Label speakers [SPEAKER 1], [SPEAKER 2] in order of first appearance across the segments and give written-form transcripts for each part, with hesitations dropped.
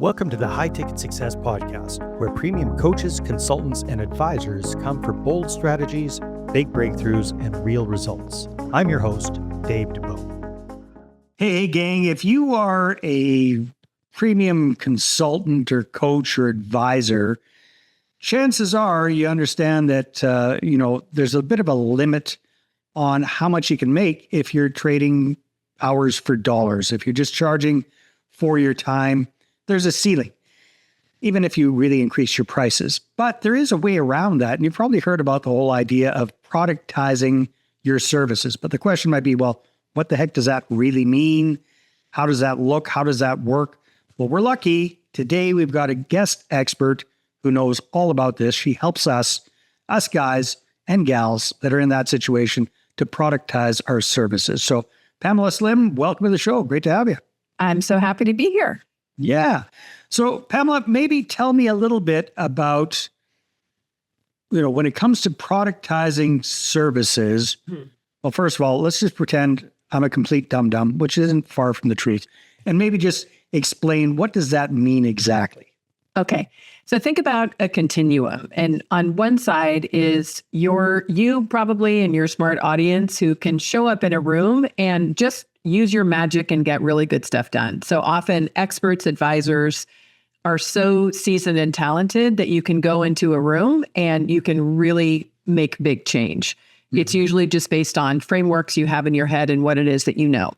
[SPEAKER 1] Welcome to the High Ticket Success Podcast, where premium coaches, consultants, and advisors come for bold strategies, big breakthroughs, and real results. I'm your host, Dave DeBow.
[SPEAKER 2] Hey, gang, if you are a premium consultant or coach or advisor, chances are you understand that, there's a bit of a limit on how much you can make if you're trading hours for dollars. If you're just charging for your time, there's a ceiling, even if you really increase your prices. But there is a way around that. And you've probably heard about the whole idea of productizing your services. But the question might be, well, what the heck does that really mean? How does that look? How does that work? Well, we're lucky. Today, we've got a guest expert who knows all about this. She helps us guys and gals that are in that situation to productize our services. So Pamela Slim, welcome to the show. Great to have you.
[SPEAKER 3] I'm so happy to be here.
[SPEAKER 2] Yeah. So Pamela, maybe tell me a little bit about, when it comes to productizing services. Well, first of all, let's just pretend I'm a complete dum-dum, which isn't far from the truth. And maybe just explain, what does that mean exactly?
[SPEAKER 3] Okay. So think about a continuum. And on one side is you probably and your smart audience who can show up in a room and just use your magic and get really good stuff done. So often experts, advisors are so seasoned and talented that you can go into a room and you can really make big change. Mm-hmm. It's usually just based on frameworks you have in your head and what it is that you know.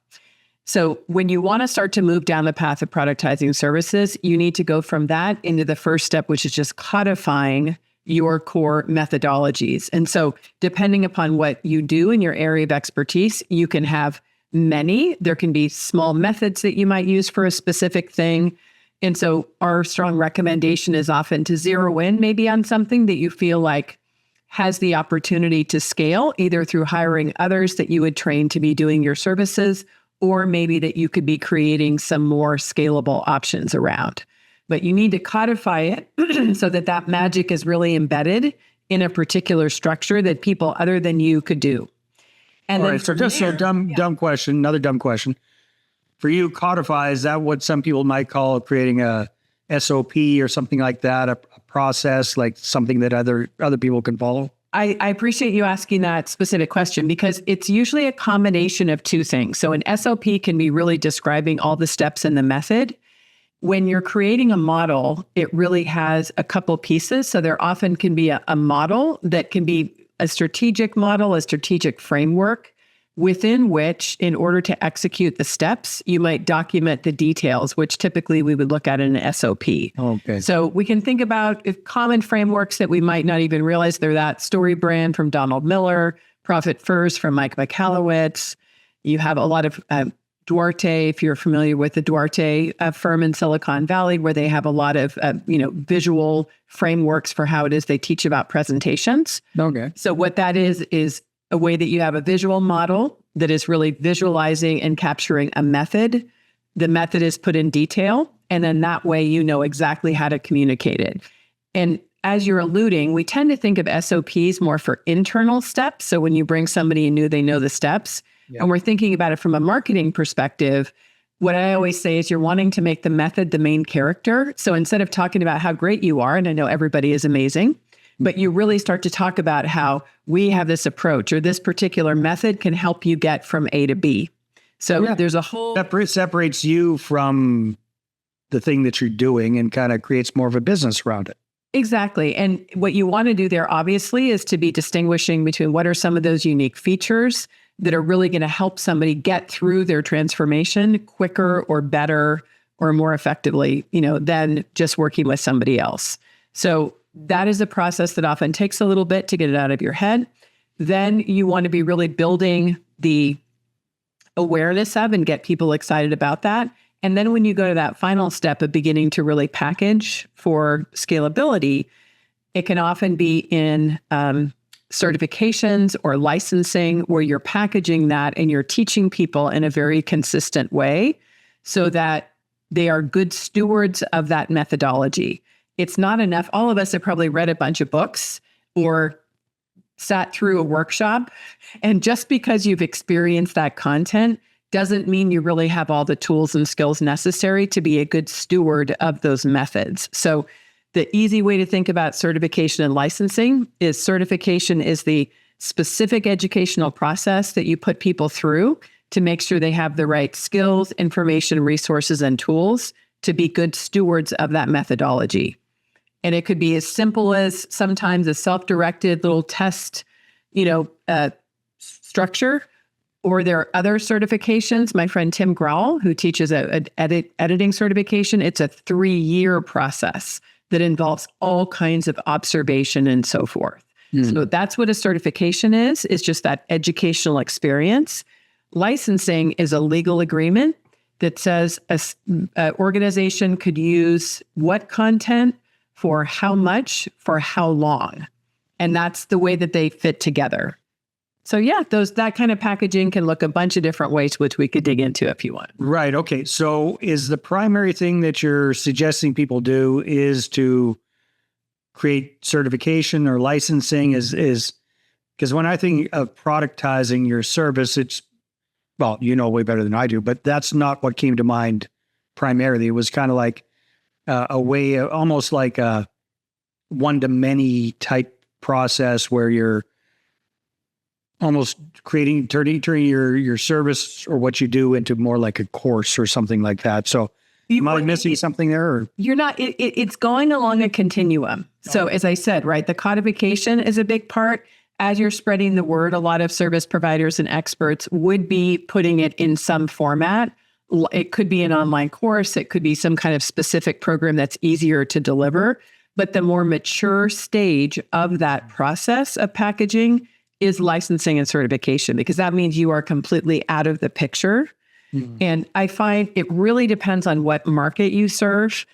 [SPEAKER 3] So when you want to start to move down the path of productizing services, you need to go from that into the first step, which is just codifying your core methodologies. And so depending upon what you do in your area of expertise, you can have many. There can be small methods that you might use for a specific thing. And so our strong recommendation is often to zero in maybe on something that you feel like has the opportunity to scale, either through hiring others that you would train to be doing your services, or maybe that you could be creating some more scalable options around. But you need to codify it so that that magic is really embedded in a particular structure that people other than you could do. And
[SPEAKER 2] all
[SPEAKER 3] then
[SPEAKER 2] right, so just a dumb question, another dumb question. For you, codify, is that what some people might call creating a SOP or something like that, a process, like something that other people can follow?
[SPEAKER 3] I appreciate you asking that specific question because it's usually a combination of two things. So an SOP can be really describing all the steps in the method. When you're creating a model, it really has a couple pieces. So there often can be a model that can be a strategic model, a strategic framework within which, in order to execute the steps, you might document the details, which typically we would look at in an SOP.
[SPEAKER 2] Okay.
[SPEAKER 3] So we can think about common frameworks that we might not even realize they're that. Story Brand from Donald Miller, Profit First from Mike Michalowicz. You have a lot of Duarte, if you're familiar with the Duarte firm in Silicon Valley, where they have a lot of, visual frameworks for how it is they teach about presentations.
[SPEAKER 2] Okay.
[SPEAKER 3] So what that is a way that you have a visual model that is really visualizing and capturing a method. The method is put in detail, and then that way you know exactly how to communicate it. And as you're alluding, we tend to think of SOPs more for internal steps. So when you bring somebody in new, they know the steps. Yeah. And we're thinking about it from a marketing perspective. What I always say is you're wanting to make the method the main character. So instead of talking about how great you are, and I know everybody is amazing, but you really start to talk about how we have this approach or this particular method can help you get from A to B. So there's a whole...
[SPEAKER 2] separates you from the thing that you're doing and kind of creates more of a business around it.
[SPEAKER 3] Exactly. And what you want to do there, obviously, is to be distinguishing between what are some of those unique features that are really going to help somebody get through their transformation quicker or better or more effectively, than just working with somebody else. So that is a process that often takes a little bit to get it out of your head. Then you want to be really building the awareness of and get people excited about that. And then when you go to that final step of beginning to really package for scalability, it can often be in certifications or licensing where you're packaging that and you're teaching people in a very consistent way so that they are good stewards of that methodology. It's not enough. All of us have probably read a bunch of books or sat through a workshop. And just because you've experienced that content doesn't mean you really have all the tools and skills necessary to be a good steward of those methods. So the easy way to think about certification and licensing is certification is the specific educational process that you put people through to make sure they have the right skills, information, resources, and tools to be good stewards of that methodology. And it could be as simple as sometimes a self-directed little test, structure, or there are other certifications. My friend Tim Growell, who teaches an editing certification, it's a 3-year process that involves all kinds of observation and so forth. So that's what a certification is just that educational experience. Licensing is a legal agreement that says an organization could use what content for how much, for how long. And that's the way that they fit together. So yeah, that kind of packaging can look a bunch of different ways, which we could dig into if you want.
[SPEAKER 2] Right. Okay. So is the primary thing that you're suggesting people do is to create certification or licensing is because when I think of productizing your service, it's, well, way better than I do, but that's not what came to mind primarily. It was kind of like a way, almost like a one-to-many type process where you're almost turning your service or what you do into more like a course or something like that. So am I missing something there? Or?
[SPEAKER 3] You're not. It's going along a continuum. So as I said, right, the codification is a big part. As you're spreading the word, a lot of service providers and experts would be putting it in some format. It could be an online course. It could be some kind of specific program that's easier to deliver. But the more mature stage of that process of packaging is licensing and certification, because that means you are completely out of the picture. And I find it really depends on what market you serve.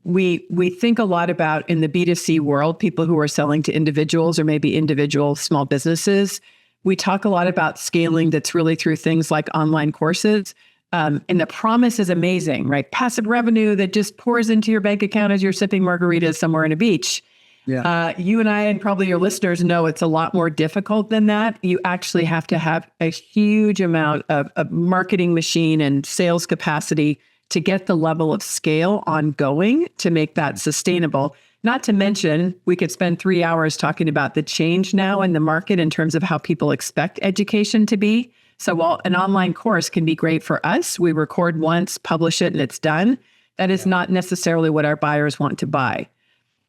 [SPEAKER 3] We think a lot about in the B2C world, people who are selling to individuals or maybe individual small businesses. We talk a lot about scaling that's really through things like online courses. And the promise is amazing, right? Passive revenue that just pours into your bank account as you're sipping margaritas somewhere on a beach. Yeah. You and I and probably your listeners know it's a lot more difficult than that. You actually have to have a huge amount of marketing machine and sales capacity to get the level of scale ongoing to make that sustainable. Not to mention, we could spend 3 hours talking about the change now in the market in terms of how people expect education to be. So while an online course can be great for us, we record once, publish it, and it's done. That is not necessarily what our buyers want to buy.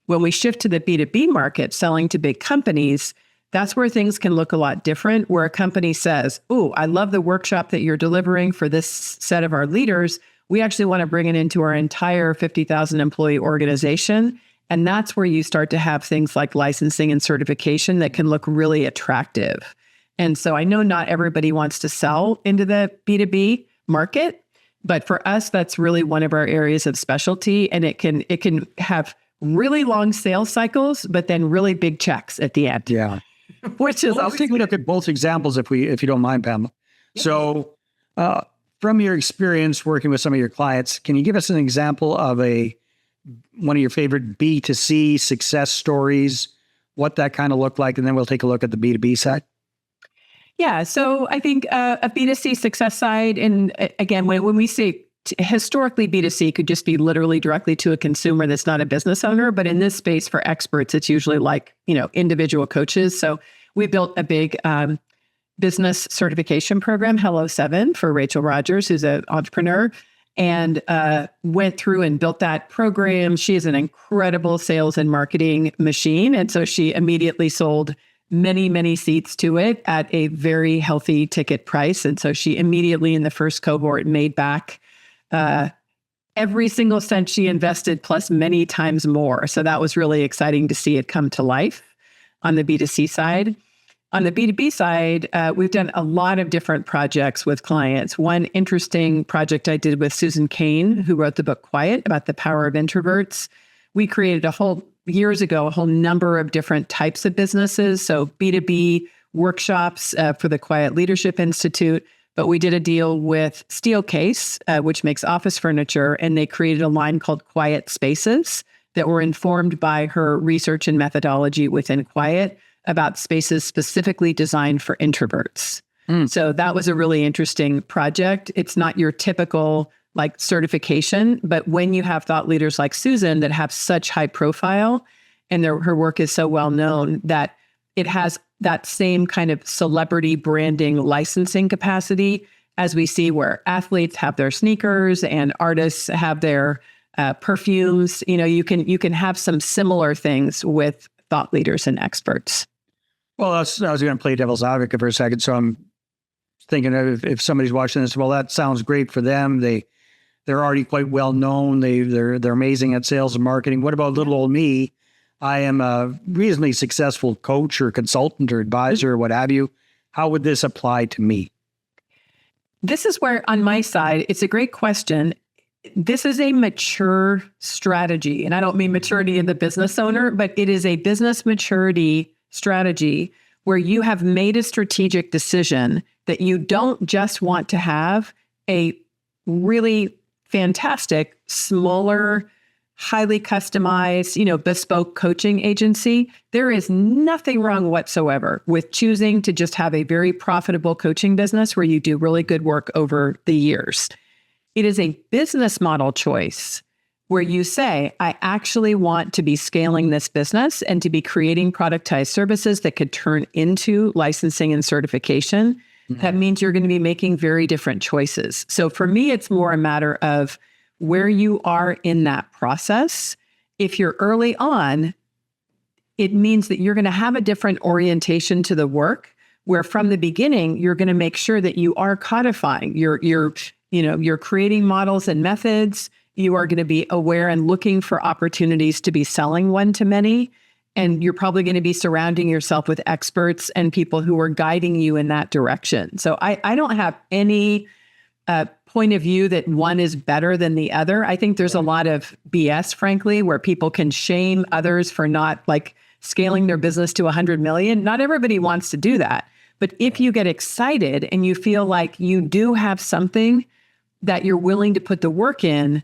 [SPEAKER 3] When we shift to the B2B market, selling to big companies, that's where things can look a lot different, where a company says, "Oh, I love the workshop that you're delivering for this set of our leaders. We actually want to bring it into our entire 50,000 employee organization." And that's where you start to have things like licensing and certification that can look really attractive. And so I know not everybody wants to sell into the B2B market, but for us, that's really one of our areas of specialty. And it can have really long sales cycles, but then really big checks at the end.
[SPEAKER 2] Yeah.
[SPEAKER 3] Which is,
[SPEAKER 2] I'll take a look at both examples if you don't mind, Pamela. So from your experience working with some of your clients, can you give us an example of one of your favorite B2C success stories, what that kind of looked like, and then we'll take a look at the B2B side?
[SPEAKER 3] Yeah. So I think a B2C success side, and again, when we say historically, B2C could just be literally directly to a consumer that's not a business owner. But in this space for experts, it's usually like, individual coaches. So we built a big business certification program, Hello 7, for Rachel Rogers, who's an entrepreneur, and went through and built that program. She is an incredible sales and marketing machine. And so she immediately sold many, many seats to it at a very healthy ticket price. And so she immediately in the first cohort made back every single cent she invested plus many times more. So that was really exciting to see it come to life on the B2C side. On the B2B side, we've done a lot of different projects with clients. One interesting project I did with Susan Cain, who wrote the book Quiet, about the power of introverts. We created years ago, a whole number of different types of businesses. So B2B workshops for the Quiet Leadership Institute. But we did a deal with Steelcase, which makes office furniture, and they created a line called Quiet Spaces that were informed by her research and methodology within Quiet about spaces specifically designed for introverts. So that was a really interesting project. It's not your typical like certification, but when you have thought leaders like Susan that have such high profile and her work is so well known that it has that same kind of celebrity branding licensing capacity as we see where athletes have their sneakers and artists have their perfumes. You can have some similar things with thought leaders and experts.
[SPEAKER 2] Well, I was going to play devil's advocate for a second. So I'm thinking of if somebody's watching this, well, that sounds great for them. They're already quite well known. They're amazing at sales and marketing. What about little old me? I am a reasonably successful coach or consultant or advisor or what have you. How would this apply to me?
[SPEAKER 3] This is where, on my side, it's a great question. This is a mature strategy. And I don't mean maturity in the business owner, but it is a business maturity strategy where you have made a strategic decision that you don't just want to have a really fantastic, smaller, highly customized, bespoke coaching agency. There is nothing wrong whatsoever with choosing to just have a very profitable coaching business where you do really good work over the years. It is a business model choice where you say, I actually want to be scaling this business and to be creating productized services that could turn into licensing and certification. That means you're going to be making very different choices. So for me, it's more a matter of where you are in that process. If you're early on, it means that you're going to have a different orientation to the work, where from the beginning, you're going to make sure that you are codifying. You're creating models and methods. You are going to be aware and looking for opportunities to be selling one-to-many. And you're probably going to be surrounding yourself with experts and people who are guiding you in that direction. So I don't have any point of view that one is better than the other. I think there's a lot of BS, frankly, where people can shame others for not like scaling their business to 100 million. Not everybody wants to do that. But if you get excited and you feel like you do have something that you're willing to put the work in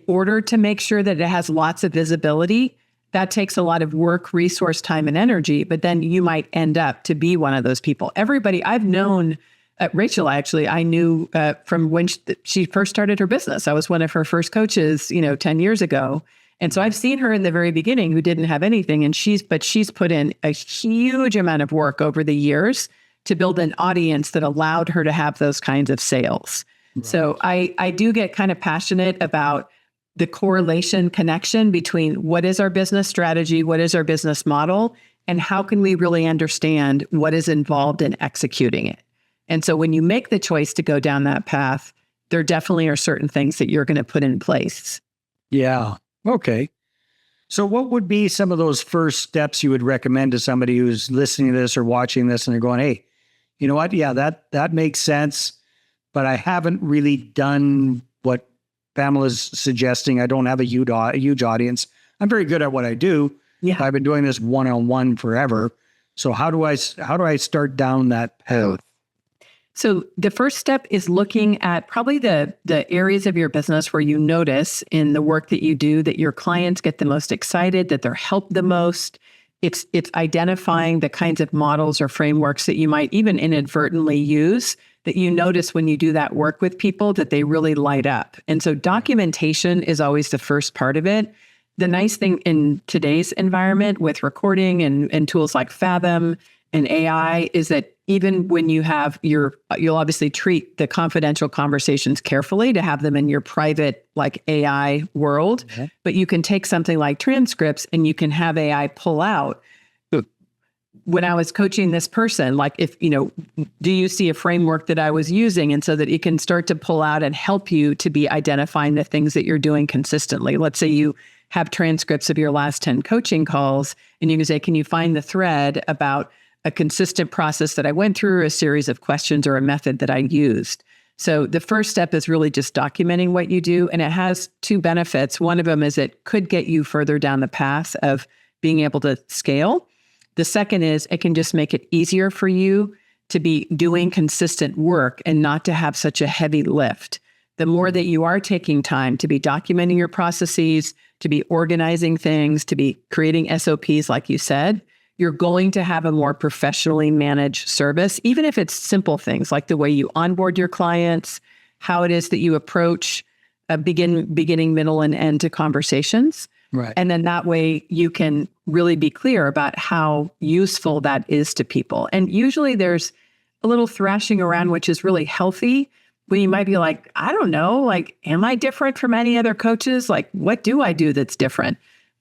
[SPEAKER 3] order to make sure that it has lots of visibility, that takes a lot of work, resource, time, and energy, but then you might end up to be one of those people. Everybody I've known, Rachel, actually, I knew from when she first started her business. I was one of her first coaches, 10 years ago. And so I've seen her in the very beginning who didn't have anything. And she's put in a huge amount of work over the years to build an audience that allowed her to have those kinds of sales. Right. So I do get kind of passionate about the correlation connection between what is our business strategy, what is our business model, and how can we really understand what is involved in executing it. And so when you make the choice to go down that path, there definitely are certain things that you're going to put in place.
[SPEAKER 2] Yeah. Okay. So what would be some of those first steps you would recommend to somebody who's listening to this or watching this and they're going, hey, you know what? Yeah, that makes sense, but I haven't really done what Pamela's suggesting. I don't have a huge audience. I'm very good at what I do. Yeah. I've been doing this one-on-one forever. So how do I start down that path?
[SPEAKER 3] So the first step is looking at probably the areas of your business where you notice in the work that you do that your clients get the most excited, that they're helped the most. It's identifying the kinds of models or frameworks that you might even inadvertently use that you notice when you do that work with people that they really light up. And so documentation is always the first part of it. The nice thing in today's environment with recording and tools like Fathom and AI is that even when you have you'll obviously treat the confidential conversations carefully to have them in your private like AI world, but you can take something like transcripts and you can have AI pull out. When I was coaching this person, like do you see a framework that I was using? And so that it can start to pull out and help you to be identifying the things that you're doing consistently. Let's say you have transcripts of your last 10 coaching calls and you can say, can you find the thread about a consistent process that I went through, a series of questions or a method that I used? So the first step is really just documenting what you do. And it has two benefits. One of them is it could get you further down the path of being able to scale. The second is it can just make it easier for you to be doing consistent work and not to have such a heavy lift. The more that you are taking time to be documenting your processes, to be organizing things, to be creating SOPs, like you said, you're going to have a more professionally managed service, even if it's simple things like the way you onboard your clients, how it is that you approach a beginning, middle, and end to conversations.
[SPEAKER 2] Right.
[SPEAKER 3] And then that way you can really be clear about how useful that is to people. And usually there's a little thrashing around, which is really healthy. When you might be like, I don't know, like, am I different from any other coaches? Like, what do I do that's different?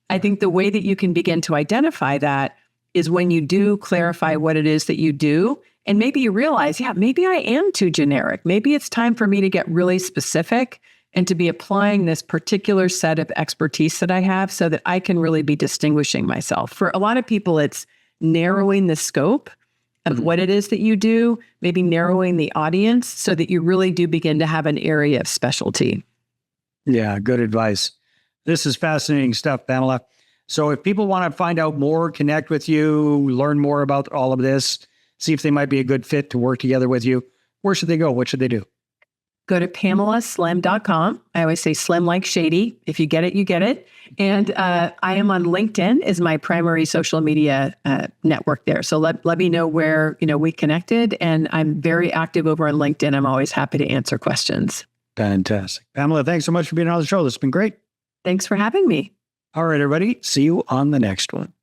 [SPEAKER 3] I think the way that you can begin to identify that is when you do clarify what it is that you do. And maybe you realize, yeah, maybe I am too generic. Maybe it's time for me to get really specific and to be applying this particular set of expertise that I have so that I can really be distinguishing myself. For a lot of people, it's narrowing the scope of what it is that you do, maybe narrowing the audience so that you really do begin to have an area of specialty.
[SPEAKER 2] Yeah, good advice. This is fascinating stuff, Pamela. So if people want to find out more, connect with you, learn more about all of this, see if they might be a good fit to work together with you, where should they go? What should they do?
[SPEAKER 3] Go to PamelaSlim.com. I always say slim like shady. If you get it, you get it. And I am on LinkedIn as my primary social media network there. So let me know where we connected. And I'm very active over on LinkedIn. I'm always happy to answer questions.
[SPEAKER 2] Fantastic. Pamela, thanks so much for being on the show. This has been great.
[SPEAKER 3] Thanks for having me.
[SPEAKER 2] All right, everybody. See you on the next one.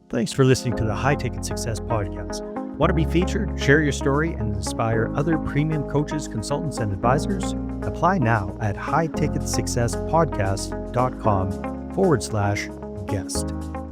[SPEAKER 1] Thanks for listening to the High Ticket Success Podcast. Want to be featured? Share your story and inspire other premium coaches, consultants, and advisors? Apply now at highticketsuccesspodcast.com/guest.